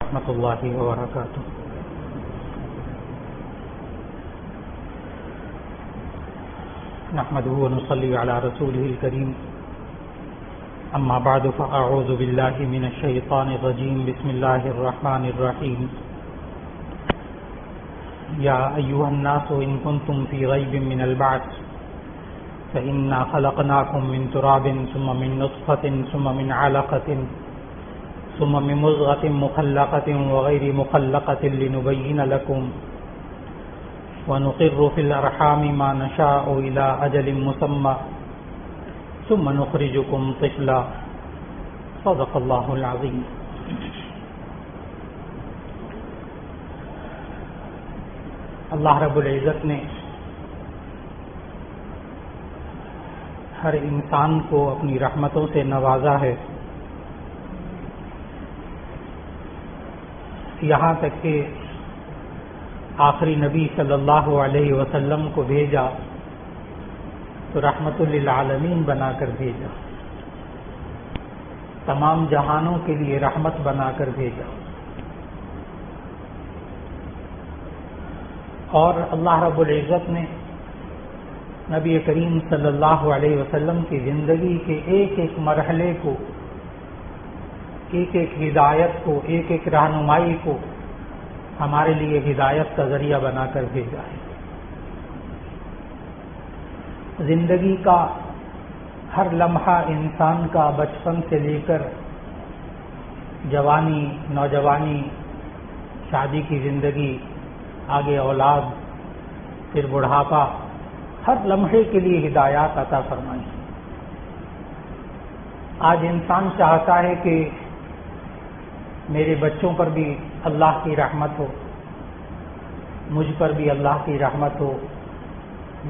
ورحمۃ اللہ وبرکاتہ. نحمده ونصلي على رسوله الكريم. اما بعد فاعوذ بالله من الشيطان الرجيم. بسم الله الرحمن الرحيم. يا ايها الناس ان كنتم في ريب من البعث فإنا خلقناكم من تراب ثم من نطفة ثم من علقة ثم من مضغة مخلقة وغير مخلقة لنبين لكم ونقر في الأرحام ما نشاء إلى أجل مسمى ثم نخرجكم طفلا. صدق الله العظيم. اللہ رب العزت نے ہر انسان کو اپنی رحمتوں سے نوازا ہے، یہاں تک کہ آخری نبی صلی اللہ علیہ وسلم کو بھیجا تو رحمت للعالمین بنا کر بھیجا، تمام جہانوں کے لیے رحمت بنا کر بھیجا. اور اللہ رب العزت نے نبی کریم صلی اللہ علیہ وسلم کی زندگی کے ایک ایک مرحلے کو، ایک ایک ہدایت کو، ایک ایک رہنمائی کو ہمارے لیے ہدایت کا ذریعہ بنا کر بھیجا ہے. زندگی کا ہر لمحہ انسان کا بچپن سے لے کر جوانی، نوجوانی، شادی کی زندگی، آگے اولاد، پھر بڑھاپا، ہر لمحے کے لیے ہدایات عطا فرمائی. آج انسان چاہتا ہے کہ میرے بچوں پر بھی اللہ کی رحمت ہو، مجھ پر بھی اللہ کی رحمت ہو،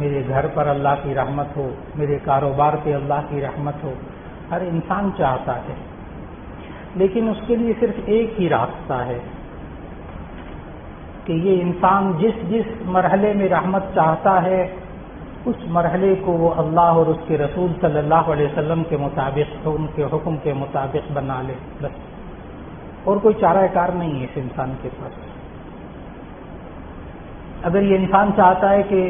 میرے گھر پر اللہ کی رحمت ہو، میرے کاروبار پہ اللہ کی رحمت ہو. ہر انسان چاہتا ہے، لیکن اس کے لیے صرف ایک ہی راستہ ہے کہ یہ انسان جس جس مرحلے میں رحمت چاہتا ہے اس مرحلے کو وہ اللہ اور اس کے رسول صلی اللہ علیہ وسلم کے مطابق، ان کے حکم کے مطابق بنا لے. بس اور کوئی چارہ کار نہیں ہے اس انسان کے پاس. اگر یہ انسان چاہتا ہے کہ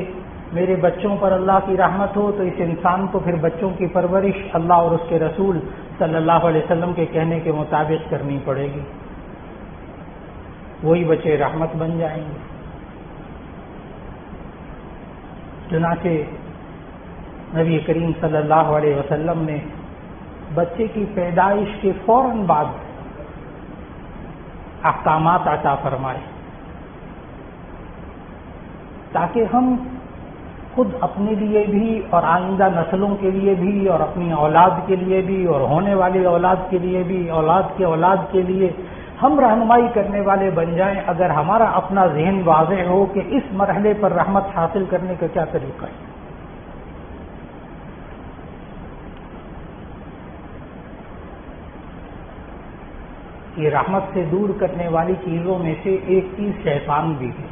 میرے بچوں پر اللہ کی رحمت ہو تو اس انسان کو پھر بچوں کی پرورش اللہ اور اس کے رسول صلی اللہ علیہ وسلم کے کہنے کے مطابق کرنی پڑے گی. وہی بچے رحمت بن جائیں گے. چنانچہ نبی کریم صلی اللہ علیہ وسلم نے بچے کی پیدائش کے فوراً بعد احکامات عطا فرمائے تاکہ ہم خود اپنے لیے بھی اور آئندہ نسلوں کے لیے بھی اور اپنی اولاد کے لیے بھی اور ہونے والی اولاد کے لیے بھی، اولاد کے اولاد کے لیے ہم رہنمائی کرنے والے بن جائیں. اگر ہمارا اپنا ذہن واضح ہو کہ اس مرحلے پر رحمت حاصل کرنے کا کیا طریقہ ہے. یہ رحمت سے دور کرنے والی چیزوں میں سے ایک چیز شیطان بھی ہے.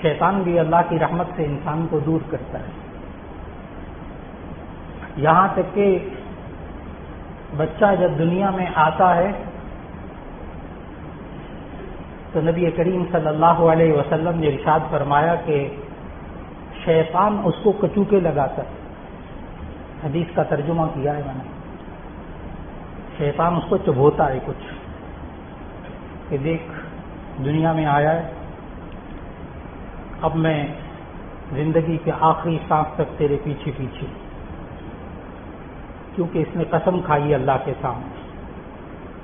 شیطان بھی اللہ کی رحمت سے انسان کو دور کرتا ہے. یہاں تک کہ بچہ جب دنیا میں آتا ہے تو نبی کریم صلی اللہ علیہ وسلم نے ارشاد فرمایا کہ شیطان اس کو کچوکے لگاتا ہے. حدیث کا ترجمہ کیا ہے میں نے. شیطان اس کو چبھوتا ہے کچھ کہ دیکھ دنیا میں آیا ہے، اب میں زندگی کے آخری سانس تک تیرے پیچھے پیچھے، کیونکہ اس نے قسم کھائی اللہ کے سامنے،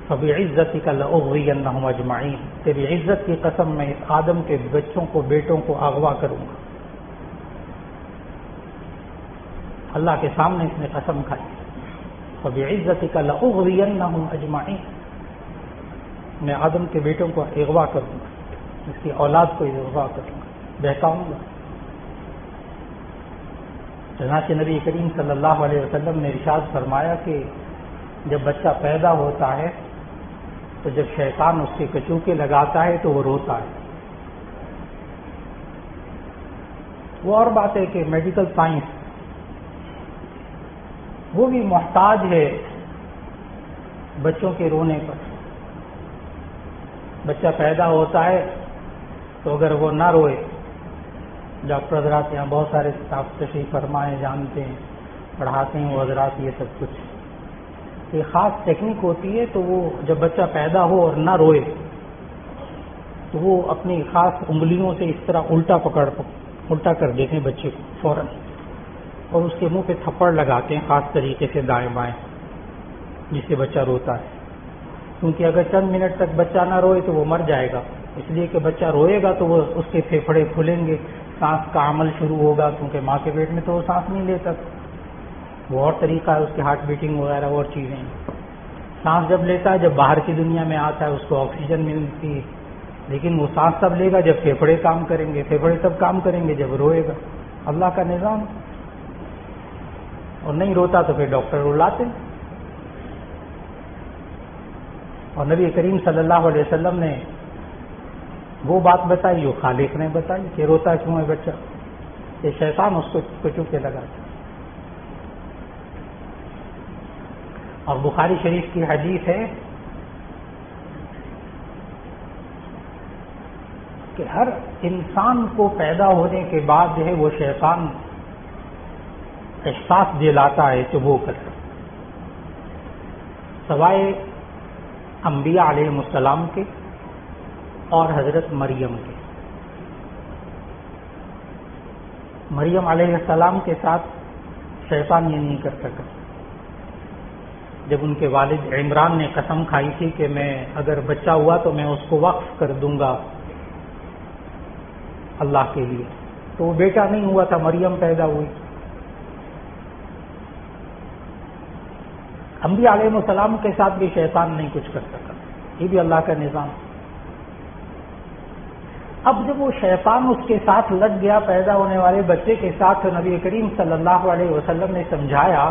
فَبِعِزَّتِكَ لَأُغْوِيَنَّهُمْ أَجْمَعِينَ، تیری عزت کی قسم میں اس آدم کے بچوں کو، بیٹوں کو اغوا کروں گا. اللہ کے سامنے اس نے قسم کھائی، فَبِعِزَّتِكَ لَأُغْوِيَنَّهُمْ أَجْمَعِينَ، میں آدم کے بیٹوں کو اغوا کروں گا، اس کی اولاد کو اغوا کروں گا، بہکاؤں گا. چنانچہ نبی کریم صلی اللہ علیہ وسلم نے ارشاد فرمایا کہ جب بچہ پیدا ہوتا ہے تو جب شیطان اس کے کچوکے لگاتا ہے تو وہ روتا ہے. وہ اور بات ہے کہ میڈیکل سائنس وہ بھی محتاج ہے بچوں کے رونے پر. بچہ پیدا ہوتا ہے تو اگر وہ نہ روئے، ڈاکٹر حضرات یہاں بہت سارے اسٹاف تشریف فرمائے، جانتے ہیں، پڑھاتے ہیں وہ حضرات یہ سب کچھ، یہ خاص ٹیکنیک ہوتی ہے، تو وہ جب بچہ پیدا ہو اور نہ روئے تو وہ اپنی خاص انگلیوں سے اس طرح الٹا کر دیتے ہیں بچے کو فوراً، اور اس کے منہ پہ تھپڑ لگاتے ہیں خاص طریقے سے دائیں بائیں، جس سے بچہ روتا ہے، کیونکہ اگر چند منٹ تک بچہ نہ روئے تو وہ مر جائے گا، اس لیے کہ بچہ روئے گا تو وہ اس کے پھیپھڑے کھلیں گے، سانس کا عمل شروع ہوگا، کیونکہ ماں کے پیٹ میں تو وہ سانس نہیں لیتا، وہ اور طریقہ ہے اس کی ہارٹ بیٹنگ وغیرہ اور چیزیں ہیں۔ سانس جب لیتا ہے، جب باہر کی دنیا میں آتا ہے اس کو آکسیجن ملتی ہے، لیکن وہ سانس تب لے گا جب پھیپھڑے کام کریں گے، پھیپھڑے تب کام کریں گے جب روئے گا، اللہ کا نظام، اور نہیں روتا تو پھر ڈاکٹر رلاتے ہیں۔ اور نبی کریم صلی اللہ علیہ وسلم نے وہ بات بتائی جو خالق نے بتائی کہ روتا کیوں ہے بچہ، کہ شیطان اس کو کچو کے لگاتا۔ اور بخاری شریف کی حدیث ہے کہ ہر انسان کو پیدا ہونے کے بعد جو ہے وہ شیطان احساس دلاتا ہے چبو کر، سوائے انبیاء علیہ السلام کے اور حضرت مریم کے۔ مریم علیہ السلام کے ساتھ شیطان یہ نہیں کر سکا، جب ان کے والد عمران نے قسم کھائی تھی کہ میں اگر بچہ ہوا تو میں اس کو وقف کر دوں گا اللہ کے لیے، تو وہ بیٹا نہیں ہوا تھا، مریم پیدا ہوئی۔ انبیاء علیہ السلام کے ساتھ بھی شیطان نہیں کچھ کر سکا، یہ بھی اللہ کا نظام۔ اب جب وہ شیطان اس کے ساتھ لگ گیا پیدا ہونے والے بچے کے ساتھ، تو نبی کریم صلی اللہ علیہ وسلم نے سمجھایا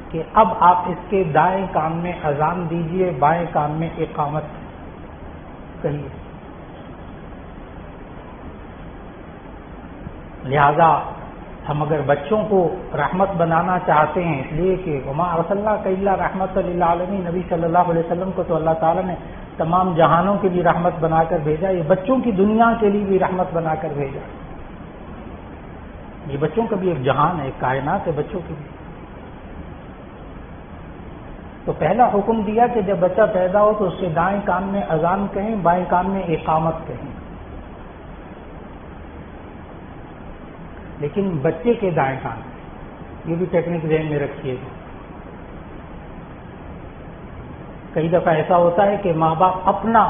کہ اب آپ اس کے دائیں کان میں اذان دیجئے، بائیں کان میں اقامت کہیے۔ لہذا ہم اگر بچوں کو رحمت بنانا چاہتے ہیں، اس لیے کہ وما ارسلناک الا رحمۃ للعالمین، نبی صلی اللہ علیہ وسلم کو تو اللہ تعالیٰ نے تمام جہانوں کے لیے رحمت بنا کر بھیجا، یہ بچوں کی دنیا کے لیے بھی رحمت بنا کر بھیجا۔ یہ بچوں کا بھی ایک جہان ہے، ایک کائنات ہے بچوں کی بھی۔ تو پہلا حکم دیا کہ جب بچہ پیدا ہو تو اس کے دائیں کان میں اذان کہیں، بائیں کان میں اقامت کہیں، لیکن بچے کے دائیں کان، یہ بھی ٹیکنیک ذہن میں رکھیے گا۔ کئی دفعہ ایسا ہوتا ہے کہ ماں باپ اپنا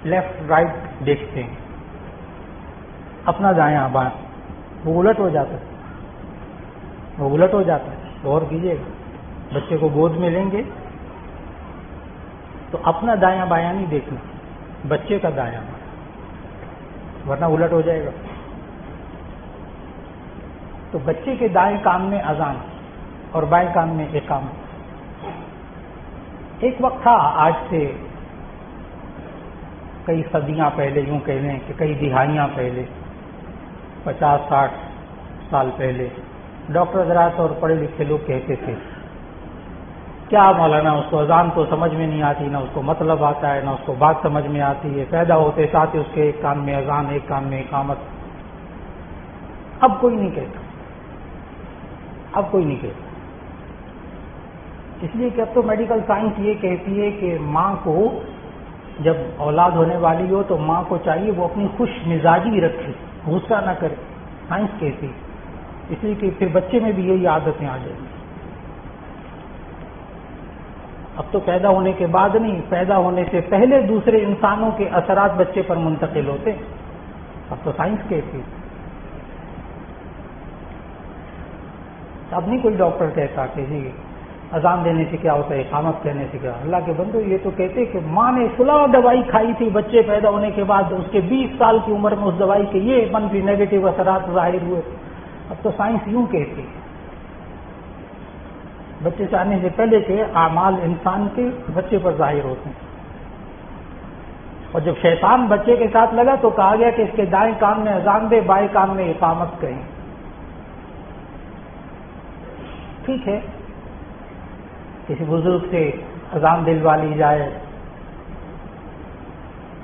لیفٹ رائٹ دیکھتے ہیں، اپنا دایاں بائیں، وہ الٹ ہو جاتا ہے، وہ الٹ ہو جاتا ہے۔ غور کیجیے گا، بچے کو گود میں لیں گے تو اپنا دایاں بایاں نہیں دیکھنا، بچے کا دایاں بایاں، ورنہ الٹ ہو جائے گا۔ تو بچے کے دائیں کان میں اذان اور بائیں کان میں اقامت۔ ایک وقت تھا، آج سے کئی صدیاں پہلے، یوں کہہ لیں کہ کئی دہائیاں پہلے، 50-60 سال پہلے، ڈاکٹر حضرات اور پڑھے لکھے لوگ کہتے تھے کیا مولانا اس کو اذان تو سمجھ میں نہیں آتی، نہ اس کو مطلب آتا ہے، نہ اس کو بات سمجھ میں آتی ہے، پیدا ہوتے ساتھ ہی اس کے ایک کان میں اذان، ایک کان میں اقامت۔ اب کوئی نہیں کہتا، اب کوئی نہیں کہتا، اس لیے کہ اب تو میڈیکل سائنس یہ کہتی ہے کہ ماں کو جب اولاد ہونے والی ہو تو ماں کو چاہیے وہ اپنی خوش مزاجی رکھے، غصہ نہ کرے، سائنس کہتی ہے، اس لیے کہ پھر بچے میں بھی یہی عادتیں آ جائیں گی۔ اب تو پیدا ہونے کے بعد نہیں، پیدا ہونے سے پہلے دوسرے انسانوں کے اثرات بچے پر منتقل ہوتے، اب تو سائنس کہتی ہے۔ اب نہیں کوئی ڈاکٹر کہتا کہ جی اذان دینے سے کیا ہوتا ہے، اقامت کہنے سے کیا۔ اللہ کے بندو، یہ تو کہتے کہ ماں نے فلاں دوائی کھائی تھی بچے پیدا ہونے کے بعد، اس کے 20 سال کی عمر میں اس دوائی کے یہ منفی نیگیٹو اثرات ظاہر ہوئے۔ اب تو سائنس یوں کہتی ہے، بچے سے آنے سے پہلے کے اعمال انسان کے بچے پر ظاہر ہوتے ہیں۔ اور جب شیطان بچے کے ساتھ لگا تو کہا گیا کہ اس کے دائیں کان میں اذان دے، بائیں کان میں اقامت کہیں۔ ٹھیک ہے، کسی بزرگ سے اذان دلوا لی جائے،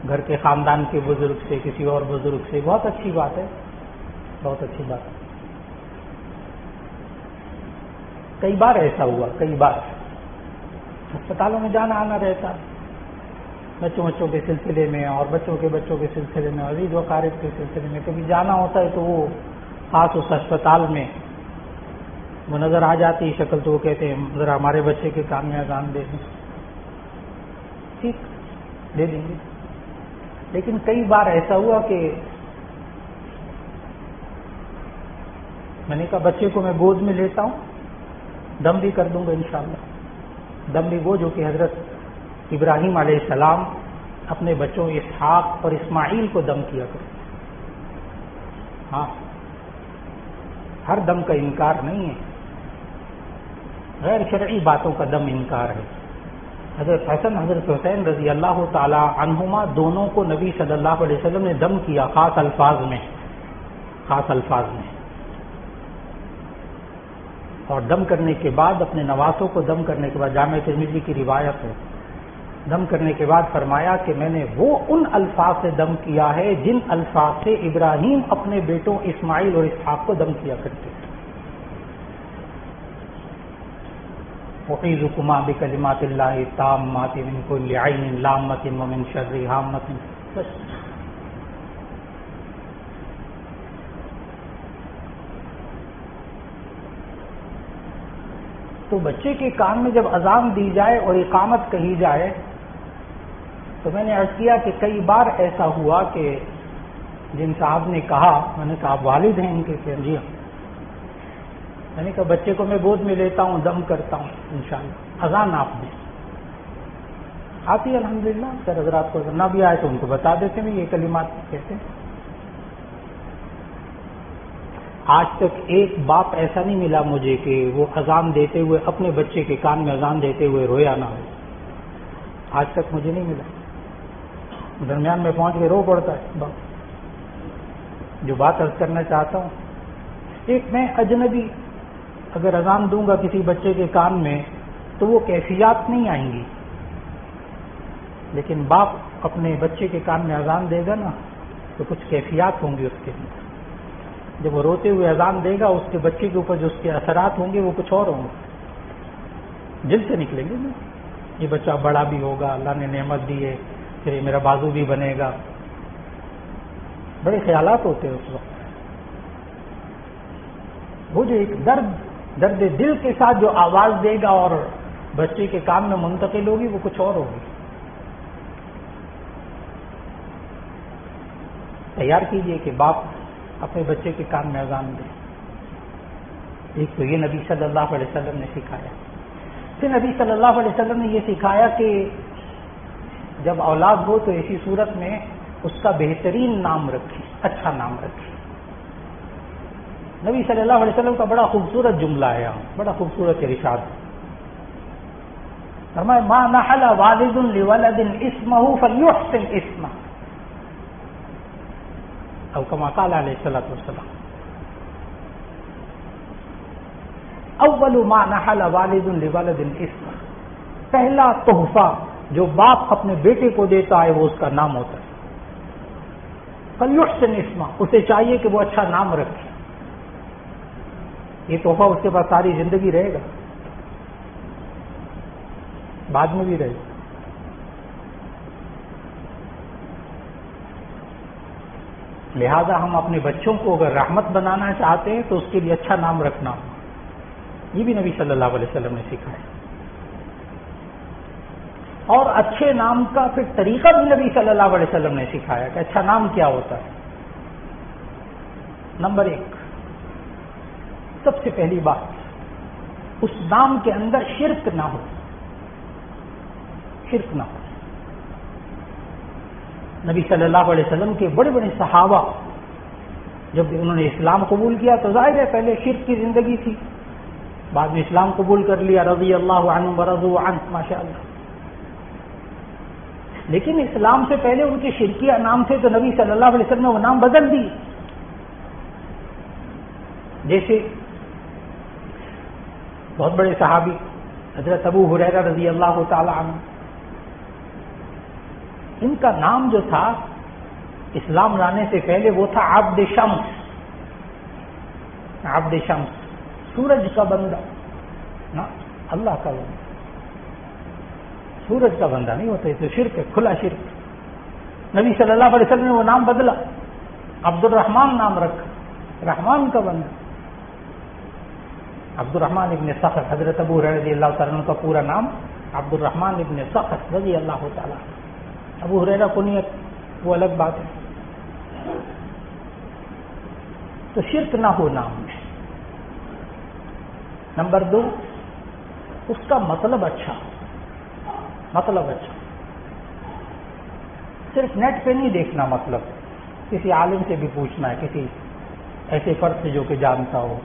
گھر کے خاندان کے بزرگ سے، کسی اور بزرگ سے، بہت اچھی بات ہے، بہت اچھی بات ہے۔ کئی بار ایسا ہوا، کئی بار اسپتالوں میں جانا آنا رہتا، بچوں کے سلسلے میں اور بچوں کے سلسلے میں، عزیز و اقارب کے سلسلے میں کبھی جانا ہوتا ہے تو وہ خاص اس اسپتال میں وہ نظر آ جاتی شکل، تو وہ کہتے ہیں ذرا ہمارے بچے کے کان میں اذان دے دیں، ٹھیک دے دیں گے۔ لیکن کئی بار ایسا ہوا کہ میں نے کہا بچے کو میں گود میں لیتا ہوں، دم بھی کر دوں گا انشاءاللہ، دم بھی وہ جو کہ حضرت ابراہیم علیہ السلام اپنے بچوں اسحاق اور اسماعیل کو دم کیا کرتے۔ ہاں، ہر دم کا انکار نہیں ہے، غیر شرعی باتوں کا دم انکار ہے۔ حضرت حسن حضرت حسین رضی اللہ تعالی عنہما دونوں کو نبی صلی اللہ علیہ وسلم نے دم کیا، خاص الفاظ میں، خاص الفاظ میں، اور دم کرنے کے بعد اپنے نواسوں کو دم کرنے کے بعد جامع ترمذی کی روایت ہے، دم کرنے کے بعد فرمایا کہ میں نے وہ ان الفاظ سے دم کیا ہے جن الفاظ سے ابراہیم اپنے بیٹوں اسماعیل اور اسحاق کو دم کیا کرتے تھے۔ اعیذکما بکلمات اللہ التامات من کل عین لامۃ ومن شر ہامۃ۔ بس تو بچے کے کان میں جب اذان دی جائے اور اقامت کہی جائے تو میں نے عرض کیا کہ کئی بار ایسا ہوا کہ جن صاحب نے کہا، میں نے کہا آپ والد ہیں ان کے؟ کہ جی ہاں۔ میں نے کہا بچے کو میں گود میں لیتا ہوں، دم کرتا ہوں انشاءاللہ، اذان آپ دیں۔ آتی ہے الحمدللہ، اکثر حضرات کو نہ بھی آئے تو ان کو بتا دیتے ہیں یہ کلمات کہتے ہیں۔ آج تک ایک باپ ایسا نہیں ملا مجھے کہ وہ اذان دیتے ہوئے اپنے بچے کے کان میں اذان دیتے ہوئے رویا نہ ہو، آج تک مجھے نہیں ملا۔ درمیان میں پہنچ کے رو پڑتا ہے باپ۔ جو بات عرض کرنا چاہتا ہوں، ایک میں اجنبی اگر اذان دوں گا کسی بچے کے کان میں تو وہ کیفیات نہیں آئیں گی، لیکن باپ اپنے بچے کے کان میں اذان دے گا نا تو کچھ کیفیات ہوں گی اس کے اندر۔ جب وہ روتے ہوئے اذان دے گا، اس کے بچے کے اوپر جو اس کے اثرات ہوں گے وہ کچھ اور ہوں گے، دل سے نکلیں گے نا۔ یہ بچہ بڑا بھی ہوگا، اللہ نے نعمت دی ہے، پھر یہ میرا بازو بھی بنے گا، بڑے خیالات ہوتے ہیں اس وقت۔ وہ جو ایک درد دل کے ساتھ جو آواز دے گا اور بچے کے کان میں منتقل ہوگی وہ کچھ اور ہوگی۔ تیار کیجئے کہ باپ اپنے بچے کے کان میں اذان دے۔ ایک تو یہ نبی صلی اللہ علیہ وسلم نے سکھایا۔ پھر نبی صلی اللہ علیہ وسلم نے یہ سکھایا کہ جب اولاد ہو تو ایسی صورت میں اس کا بہترین نام رکھیں، اچھا نام رکھیں۔ نبی صلی اللہ علیہ وسلم کا بڑا خوبصورت جملہ ہے، بڑا خوبصورت ارشاد۔ فرمایا ما نحل والد لولد اسمہ فلیحسن اسمہ، او کما قال علیہ الصلوۃ والسلام۔ اول ما نحل والد لولد اسمہ، پہلا تحفہ جو باپ اپنے بیٹے کو دیتا ہے وہ اس کا نام ہوتا ہے۔ فلیحسن اسمہ، اسے چاہیے کہ وہ اچھا نام رکھے۔ یہ تحفہ اس کے پاس ساری زندگی رہے گا، بعد میں بھی رہے گا۔ لہذا ہم اپنے بچوں کو اگر رحمت بنانا چاہتے ہیں تو اس کے لیے اچھا نام رکھنا ہوگا۔ یہ بھی نبی صلی اللہ علیہ وسلم نے سکھایا، اور اچھے نام کا پھر طریقہ بھی نبی صلی اللہ علیہ وسلم نے سکھایا کہ اچھا نام کیا ہوتا ہے۔ نمبر 1، سب سے پہلی بات، اس نام کے اندر شرک نہ ہو، شرک نہ ہو۔ نبی صلی اللہ علیہ وسلم کے بڑے بڑے صحابہ جب انہوں نے اسلام قبول کیا تو ظاہر ہے پہلے شرک کی زندگی تھی، بعد میں اسلام قبول کر لیا، رضی اللہ عنہ ورضوا عنہ، ماشاء اللہ۔ لیکن اسلام سے پہلے ان کے شرکیہ نام تھے تو نبی صلی اللہ علیہ وسلم نے وہ نام بدل دی۔ جیسے بہت بڑے صحابی حضرت ابو ہریرہ رضی اللہ تعالی عنہ، ان کا نام جو تھا اسلام لانے سے پہلے وہ تھا عبد شمس. عبد شمس, سورج کا بندہ نا, اللہ کا بندہ. سورج کا بندہ نہیں ہوتا, تو شرک ہے, کھلا شرک. نبی صلی اللہ علیہ وسلم نے وہ نام بدلا, عبد الرحمن نام رکھا, رحمان کا بندہ. عبد الرحمن ابن صخر, حضرت ابو ہریرہ رضی اللہ تعالیٰ عنہ کا پورا نام عبد الرحمن ابن صخر رضی اللہ تعالیٰ. ابو ہریرہ کنیت وہ الگ بات ہے. تو شرک نہ ہو نام میں. نمبر 2, اس کا مطلب اچھا. مطلب اچھا, صرف نیٹ پہ نہیں دیکھنا مطلب, کسی عالم سے بھی پوچھنا ہے, کسی ایسے فرد سے جو کہ جانتا ہو.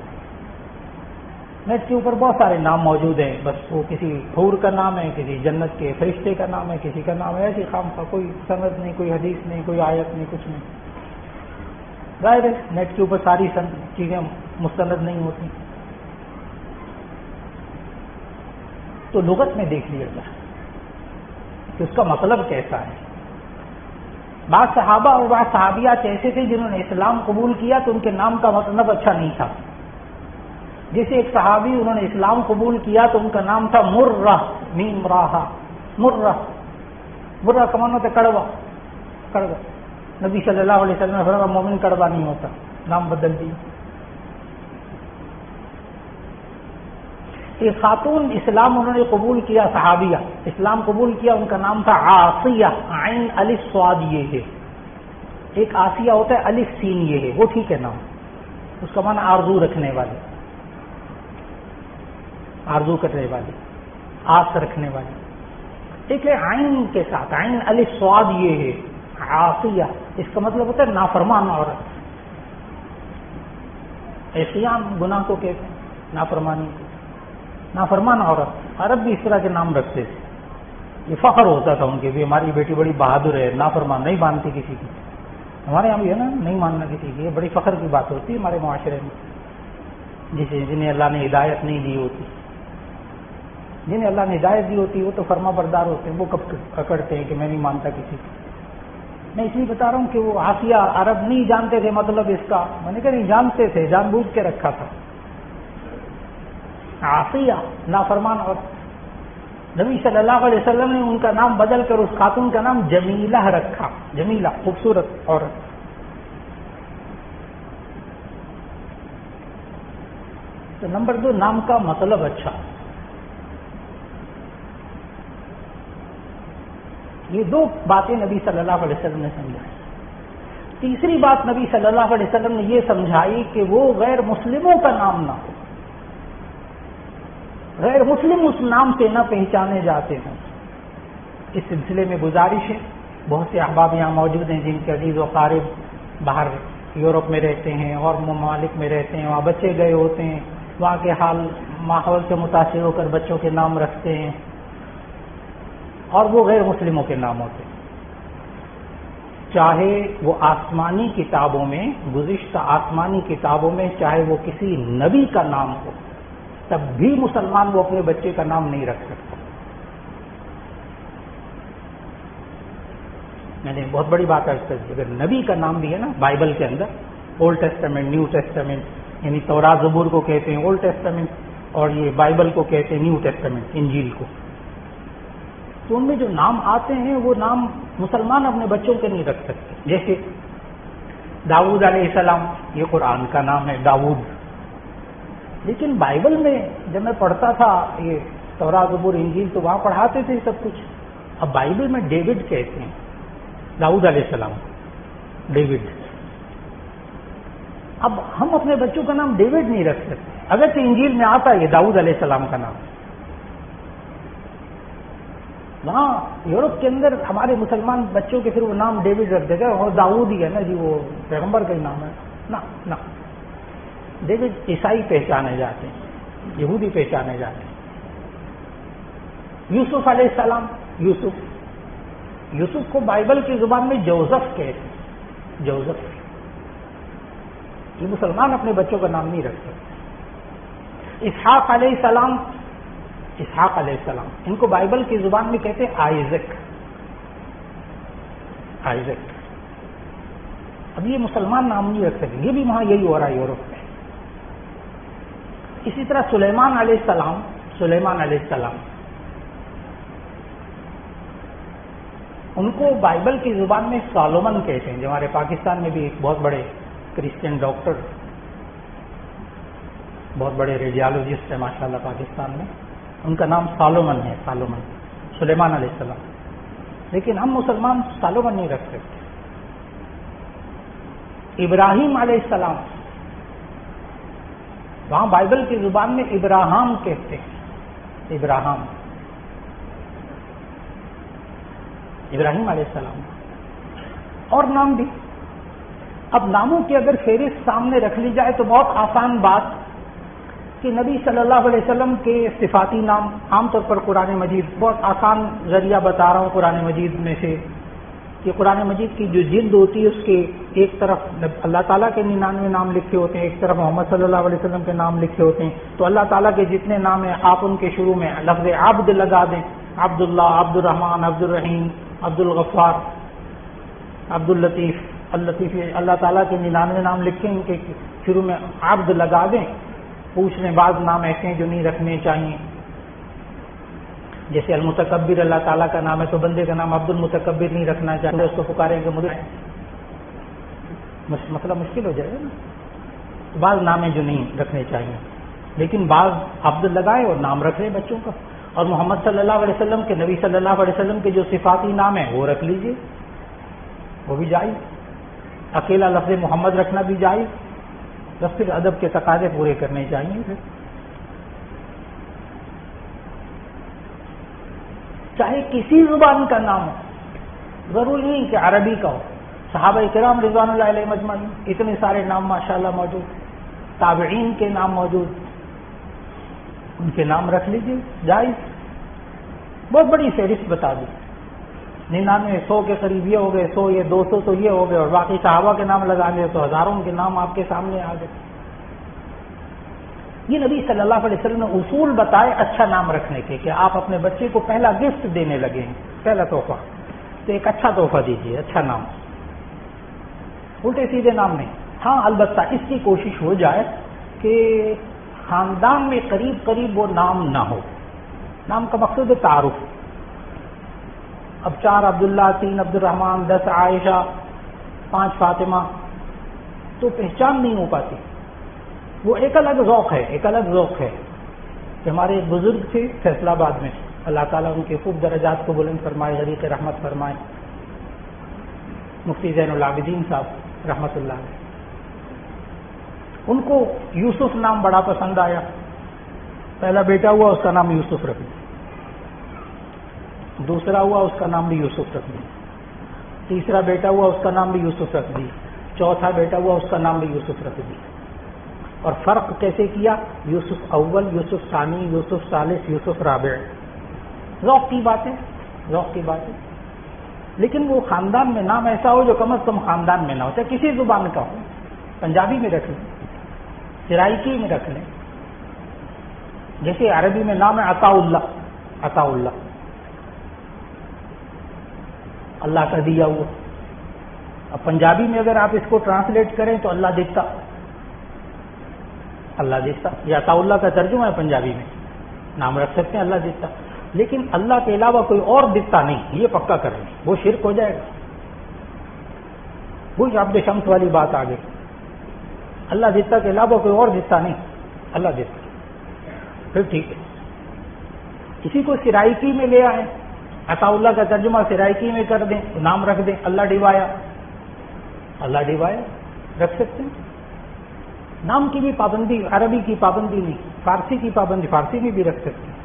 نیٹ کے اوپر بہت سارے نام موجود ہیں, بس وہ کسی حور کا نام ہے, کسی جنت کے فرشتے کا نام ہے, کسی کا نام ہے, ایسی خام کا کوئی سند نہیں, کوئی حدیث نہیں, کوئی آیت نہیں, کچھ نہیں. ظاہر ہے نیٹ کے اوپر ساری چیزیں مستند نہیں ہوتی. تو لغت میں دیکھ لیا جائے کہ اس کا مطلب کیسا ہے. بعض صحابہ اور بعض صحابیات ایسے تھے جنہوں نے اسلام قبول کیا تو ان کے نام کا مطلب اچھا نہیں تھا. جیسے ایک صحابی, انہوں نے اسلام قبول کیا تو ان کا نام تھا مرہ, میم راہا, مرہ. مرہ کا معنی ہوتا ہے کڑوا, کڑوا. نبی صلی اللہ علیہ وسلم نے فرمایا مومن کڑوا نہیں ہوتا, نام بدل دیا. ایک خاتون اسلام انہوں نے قبول کیا, صحابیہ اسلام قبول کیا, ان کا نام تھا عاصیہ, عین الف صاد یہ ہے. ایک آسیہ ہوتا ہے, الف سین یہ ہے, وہ ٹھیک ہے نام, اس کا معنی آرزو رکھنے والی, آرزو کرنے والی, آس رکھنے والی. ٹھیک ہے, عین کے ساتھ, عین الف صاد یہ ہے عاصیہ, اس کا مطلب ہوتا ہے نافرمان عورت. عصیان گناہ کو کہتے ہیں, نافرمانی, نافرمان عورت. عرب بھی اس طرح کے نام رکھتے تھے, یہ فخر ہوتا تھا ان کے بھی, ہماری بیٹی بڑی بہادر ہے, نافرمان, نہیں مانتی کسی کی. ہمارے یہاں بھی ہے نا, نہیں ماننا کسی کی, یہ بڑی فخر کی بات ہوتی ہے ہمارے معاشرے میں. جنہیں اللہ نے ہدایت نہیں دی ہوتی, جنہیں اللہ نے ہدایت دی ہوتی وہ تو فرما بردار ہوتے ہیں, وہ کب اکڑتے ہیں کہ میں نہیں مانتا کسی کو. میں اس لیے بتا رہا ہوں کہ وہ عاصیہ عرب نہیں جانتے تھے مطلب اس کا, میں نے کہا نہیں جانتے تھے, جان بوجھ کے رکھا تھا. عاصیہ نافرمان عورت. نبی صلی اللہ علیہ وسلم نے ان کا نام بدل کر اس خاتون کا نام جمیلہ رکھا, جمیلہ, خوبصورت عورت. تو نمبر 2, نام کا مطلب اچھا. یہ 2 باتیں نبی صلی اللہ علیہ وسلم نے سمجھائی. تیسری بات نبی صلی اللہ علیہ وسلم نے یہ سمجھائی کہ وہ غیر مسلموں کا نام نہ ہو, غیر مسلم اس نام سے نہ پہچانے جاتے ہیں. اس سلسلے میں گزارش ہے, بہت سے احباب یہاں موجود ہیں جن کے عزیز و قارب باہر یورپ میں رہتے ہیں اور ممالک میں رہتے ہیں, وہاں بچے گئے ہوتے ہیں, وہاں کے حال ماحول سے متاثر ہو کر بچوں کے نام رکھتے ہیں, اور وہ غیر مسلموں کے نام ہوتے ہیں. چاہے وہ آسمانی کتابوں میں, گزشتہ آسمانی کتابوں میں, چاہے وہ کسی نبی کا نام ہو, تب بھی مسلمان وہ اپنے بچے کا نام نہیں رکھ سکتا. میں نے بہت بڑی بات عرض کر دی, اگر نبی کا نام بھی ہے نا بائبل کے اندر, اولڈ ٹیسٹامنٹ, نیو ٹیسٹامنٹ, یعنی تورات زبور کو کہتے ہیں اولڈ ٹیسٹامنٹ, اور یہ بائبل کو کہتے ہیں نیو ٹیسٹامنٹ, انجیل کو. تو ان میں جو نام آتے ہیں وہ نام مسلمان اپنے بچوں کے نہیں رکھ سکتے. جیسے داؤد علیہ السلام, یہ قرآن کا نام ہے داؤد, لیکن بائبل میں جب میں پڑھتا تھا یہ تورات زبور انجیل تو وہاں پڑھاتے تھے سب کچھ. اب بائبل میں ڈیوڈ کہتے ہیں, داؤد علیہ السلام, ڈیوڈ. اب ہم اپنے بچوں کا نام ڈیوڈ نہیں رکھ سکتے, اگرچہ انجیل میں آتا ہے یہ داؤد علیہ السلام کا نام. وہاں یورپ کے اندر ہمارے مسلمان بچوں کے پھر وہ نام ڈیوڈ رکھ دے گا, اور داؤد ہی ہے نا جی, وہ پیغمبر کا ہی نام ہے نا. ڈیوڈ عیسائی پہچانے جاتے ہیں, یہودی پہچانے جاتے ہیں. یوسف علیہ السلام, یوسف کو بائبل کی زبان میں جوزف کہتے ہیں, جوزف. یہ مسلمان اپنے بچوں کا نام نہیں رکھ سکتے. اسحاق علیہ السلام, ان کو بائبل کی زبان میں کہتے ہیں آئزک. آئزک. اب یہ مسلمان نام نہیں رکھ سکیں، یہ بھی وہاں یہی ہو رہا ہے یورپ میں. اسی طرح سلیمان علیہ السلام ان کو بائبل کی زبان میں سالومن کہتے ہیں. جو ہمارے پاکستان میں بھی ایک بہت بڑے کرسچن ڈاکٹر، بہت بڑے ریڈیالوجسٹ ہیں ماشاءاللہ پاکستان میں، ان کا نام سالومن ہے، سلیمان علیہ السلام. لیکن ہم مسلمان سالومن نہیں رکھ سکتے. ابراہیم علیہ السلام وہاں بائبل کی زبان میں ابراہام کہتے ہیں. ابراہیم علیہ السلام اور نام بھی. اب ناموں کی اگر فہرست سامنے رکھ لی جائے تو بہت آسان بات کہ نبی صلی اللہ علیہ وسلم کے صفاتی نام عام طور پر قرآن مجید، بہت آسان ذریعہ بتا رہا ہوں قرآن مجید میں سے، کہ قرآن مجید کی جو جلد ہوتی ہے اس کے ایک طرف اللہ تعالیٰ کے 99 نام لکھے ہوتے ہیں، ایک طرف محمد صلی اللہ علیہ وسلم کے نام لکھے ہوتے ہیں. تو اللہ تعالیٰ کے جتنے نام ہیں آپ ان کے شروع میں لفظ عبد لگا دیں، عبداللہ، عبد الرحمن، عبد الرحیم، عبد الغفار، عبد اللطیف. اللطیف اللہ تعالیٰ کے 99 نام لکھیں، ان کے شروع میں عبد لگا دیں. پوچھ لیں بعض نام ایسے ہیں جو نہیں رکھنے چاہیے، جیسے المتکبر اللہ تعالیٰ کا نام ہے تو بندے کا نام عبد المتکبر نہیں رکھنا چاہیے، اس کو پکاریں کہ مجھے مطلب مشکل ہو جائے گا نا. بعض نام ہیں جو نہیں رکھنے چاہیے، لیکن بعض عبد لگائے اور نام رکھ لیں بچوں کا. اور محمد صلی اللہ علیہ وسلم کے، نبی صلی اللہ علیہ وسلم کے جو صفاتی نام ہیں وہ رکھ لیجئے، وہ بھی جائز. اکیلا لفظ محمد رکھنا بھی جائز، بس پھر ادب کے تقاضے پورے کرنے چاہیے. پھر چاہے کسی زبان کا نام ہو، ضروری نہیں کہ عربی کا ہو. صحابہ کرام رضوان اللہ علیہم اجمعین اتنے سارے نام ماشاءاللہ موجود، تابعین کے نام موجود، ان کے نام رکھ لیجیے، جائز. بہت بڑی فہرست بتا دی، 99 100 کے قریب یہ ہو گئے، 100 یہ 200 تو یہ ہو گئے، اور باقی صحابہ کے نام لگا لیں تو ہزاروں کے نام آپ کے سامنے آ گئے. یہ نبی صلی اللہ علیہ وسلم نے اصول بتائے اچھا نام رکھنے کے، کہ آپ اپنے بچے کو پہلا گفٹ دینے لگے ہیں، پہلا تحفہ، تو ایک اچھا تحفہ دیجیے، اچھا نام، الٹے سیدھے نام نہیں. ہاں البتہ اس کی کوشش ہو جائے کہ خاندان میں قریب قریب وہ نام نہ ہو. نام کا مقصد ہے تعارف. اب 4 عبداللہ، 3 عبد الرحمن، 10 عائشہ، 5 فاطمہ، تو پہچان نہیں ہو پاتی. وہ ایک الگ ذوق ہے، ایک الگ ذوق ہے. کہ ہمارے ایک بزرگ تھے فیصل آباد میں، اللہ تعالیٰ ان کے خوب درجات کو بلند فرمائے، غریق رحمت فرمائے، مفتی زین العابدین صاحب رحمت اللہ علیہ. ان کو یوسف نام بڑا پسند آیا. پہلا بیٹا ہوا اس کا نام یوسف رکھ دیا، دوسرا ہوا اس کا نام بھی یوسف رکھ دیا، تیسرا بیٹا ہوا اس کا نام بھی یوسف رکھ دیا، چوتھا بیٹا ہوا اس کا نام بھی یوسف رکھ دیا. اور فرق کیسے کیا؟ یوسف اول، یوسف ثانی، یوسف ثالث، یوسف رابع. ذوق کی بات ہے، ذوق کی بات ہے. لیکن وہ خاندان میں نام ایسا ہو جو کم از کم خاندان میں نہ ہو، چاہے کسی زبان کا ہو. پنجابی میں رکھ لیں، سرائکی میں رکھ لیں. جیسے عربی میں نام ہے عطا اللہ، عطا اللہ، اللہ کا دیا ہوا. اب پنجابی میں اگر آپ اس کو ٹرانسلیٹ کریں تو اللہ دیتا، اللہ دیتا. یہ عطا اللہ کا ترجمہ ہے پنجابی میں. نام رکھ سکتے ہیں اللہ دیتا، لیکن اللہ کے علاوہ کوئی اور دیتا نہیں، یہ پکا کر لیں، وہ شرک ہو جائے گا. وہی عبد شمس والی بات آ گئی. اللہ دیتا کے علاوہ کوئی اور دیتا نہیں، اللہ دیتا، پھر ٹھیک ہے. کسی کو سرائکی میں لے آئیں، عطا اللہ کا ترجمہ سرائکی میں کر دیں، نام رکھ دیں اللہ ڈیوایا، اللہ ڈیوایا رکھ سکتے ہیں. نام کی بھی پابندی، عربی کی پابندی نہیں، فارسی کی پابندی، فارسی میں بھی رکھ سکتے ہیں،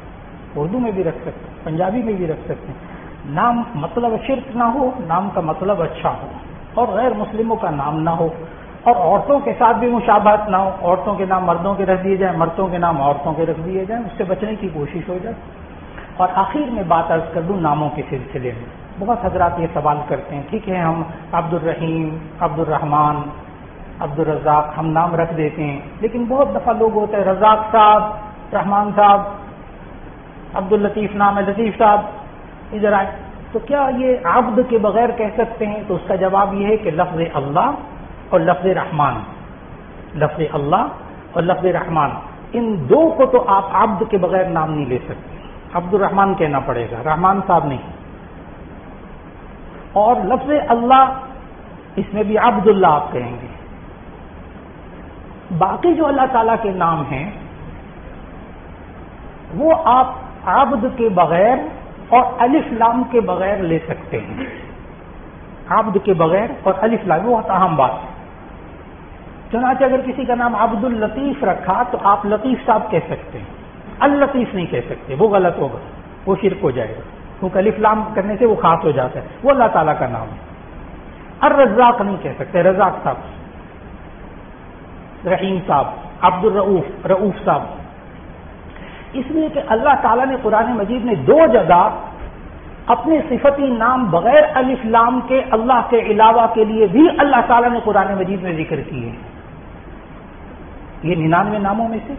اردو میں بھی رکھ سکتے ہیں، پنجابی میں بھی رکھ سکتے ہیں. نام مطلب شرک نہ ہو، نام کا مطلب اچھا ہو، اور غیر مسلموں کا نام نہ ہو، اور عورتوں کے ساتھ بھی مشابہت نہ ہو. عورتوں کے نام مردوں کے رکھ دیے جائیں، مردوں کے نام عورتوں کے رکھ دیے جائیں، اس سے بچنے کی کوشش ہو جائے. اور آخر میں بات عرض کر دوں ناموں کے سلسلے میں. بہت حضرات یہ سوال کرتے ہیں، ٹھیک ہے ہم عبد الرحیم، عبد الرحمان، عبد الرزاق ہم نام رکھ دیتے ہیں، لیکن بہت دفعہ لوگ ہوتے ہیں رزاق صاحب، رحمان صاحب، عبد اللطیف نام ہے، لطیف صاحب ادھر آئے، تو تو کیا یہ عبد کے بغیر کہہ سکتے ہیں؟ تو اس کا جواب یہ ہے کہ لفظ اللہ اور لفظ رحمان، لفظ اللہ اور لفظ رحمان، ان دو کو تو آپ عبد کے بغیر نام نہیں لے سکتے، عبد الرحمان کہنا پڑے گا، رحمان صاحب نہیں۔ اور لفظ اللہ اس میں بھی عبد اللہ آپ کہیں گے۔ باقی جو اللہ تعالیٰ کے نام ہیں وہ آپ عبد کے بغیر اور الف لام کے بغیر لے سکتے ہیں، عبد کے بغیر اور الف لام، وہ اہم بات ہے۔ چنانچہ اگر کسی کا نام عبد اللطیف رکھا تو آپ لطیف صاحب کہہ سکتے ہیں، اللطیف نہیں کہہ سکتے، وہ غلط ہوگا، وہ شرک ہو جائے گا، کیونکہ الف لام کرنے سے وہ خاص ہو جاتا ہے، وہ اللہ تعالیٰ کا نام ہے۔ الرزاق نہیں کہہ سکتے، رزاق صاحب، رحیم صاحب، عبد الرؤوف، رؤوف صاحب، اس لیے کہ اللہ تعالیٰ نے قرآن مجید میں دو جگہ اپنے صفتی نام بغیر الف لام کے اللہ کے علاوہ کے لیے بھی اللہ تعالیٰ نے قرآن مجید میں ذکر کیے ہیں۔ یہ 99 ناموں میں سے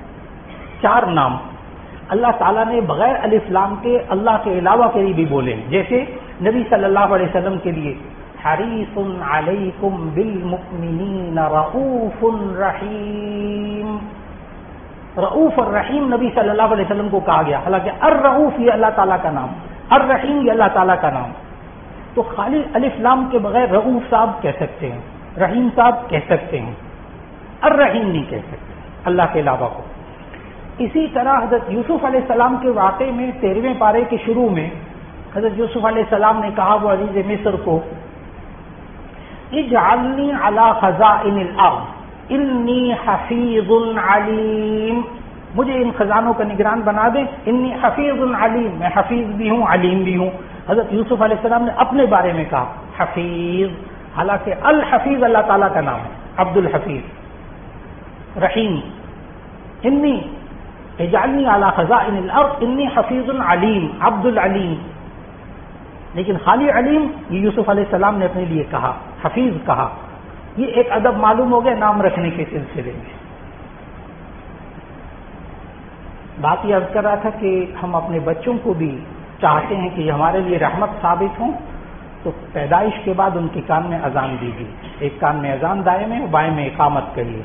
4 نام اللہ تعالیٰ نے بغیر الف لام کے اللہ کے علاوہ کے لیے بھی بولے ہیں، جیسے نبی صلی اللہ علیہ وسلم کے لیے حریص علیکم بالمؤمنین رؤوف رحیم، رؤوف اور رحیم نبی صلی اللہ علیہ وسلم کو کہا گیا، حالانکہ الرؤوف یہ اللہ تعالیٰ کا نام، الرحیم یہ اللہ تعالیٰ کا نام۔ تو خالی الف لام کے بغیر رؤوف صاحب کہہ سکتے ہیں، رحیم صاحب کہہ سکتے ہیں، الرحیم نہیں کہہ سکتے اللہ کے علاوہ کو۔ اسی طرح حضرت یوسف علیہ السلام کے واقعے میں 13ویں پارے کے شروع میں حضرت یوسف علیہ السلام نے کہا وہ عزیز مصر کو، اجعلنی علی خزائن الارض انی حفیظ علیم، مجھے ان خزانوں کا نگران بنا دے، انی حفیظ علیم، میں حفیظ بھی ہوں علیم بھی ہوں۔ حضرت یوسف علیہ السلام نے اپنے بارے میں کہا حفیظ، حالانکہ الحفیظ اللہ تعالیٰ کا نام ہے، عبد الحفیظ، رحیم، انی اجعلنی علی خزائن الارض انی حفیظ علیم، عبد العلیم، لیکن خالی علیم یہ یوسف علیہ السلام نے اپنے لیے کہا، حفیظ کہا۔ یہ ایک ادب معلوم ہو گیا نام رکھنے کے سلسلے میں۔ بات یہ عرض کر رہا تھا کہ ہم اپنے بچوں کو بھی چاہتے ہیں کہ یہ ہمارے لیے رحمت ثابت ہوں، تو پیدائش کے بعد ان کے کان میں اذان دیجیے، ایک کان میں اذان دائیں میں اور بائیں میں اقامت کریے،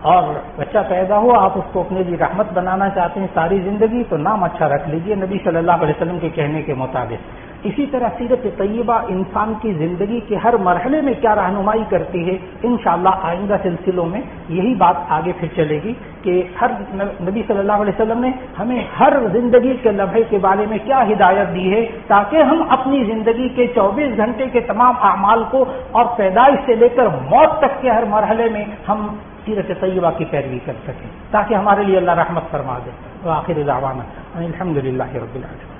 اور بچہ پیدا ہوا آپ اس کو اپنے لیے رحمت بنانا چاہتے ہیں ساری زندگی، تو نام اچھا رکھ لیجیے نبی صلی اللہ علیہ وسلم کے کہنے کے مطابق۔ اسی طرح سیرت طیبہ انسان کی زندگی کے ہر مرحلے میں کیا رہنمائی کرتی ہے، انشاءاللہ آئندہ سلسلوں میں یہی بات آگے پھر چلے گی کہ ہر نبی صلی اللہ علیہ وسلم نے ہمیں ہر زندگی کے لمحے کے بارے میں کیا ہدایت دی ہے، تاکہ ہم اپنی زندگی کے 24 گھنٹے کے تمام اعمال کو اور پیدائش سے لے کر موت تک کے ہر مرحلے میں ہم سیرت طیبہ کی پیروی کر سکیں، تاکہ ہمارے لیے اللہ رحمت فرما دے۔ وآخر دعوانا الحمدللہ رب العالمین۔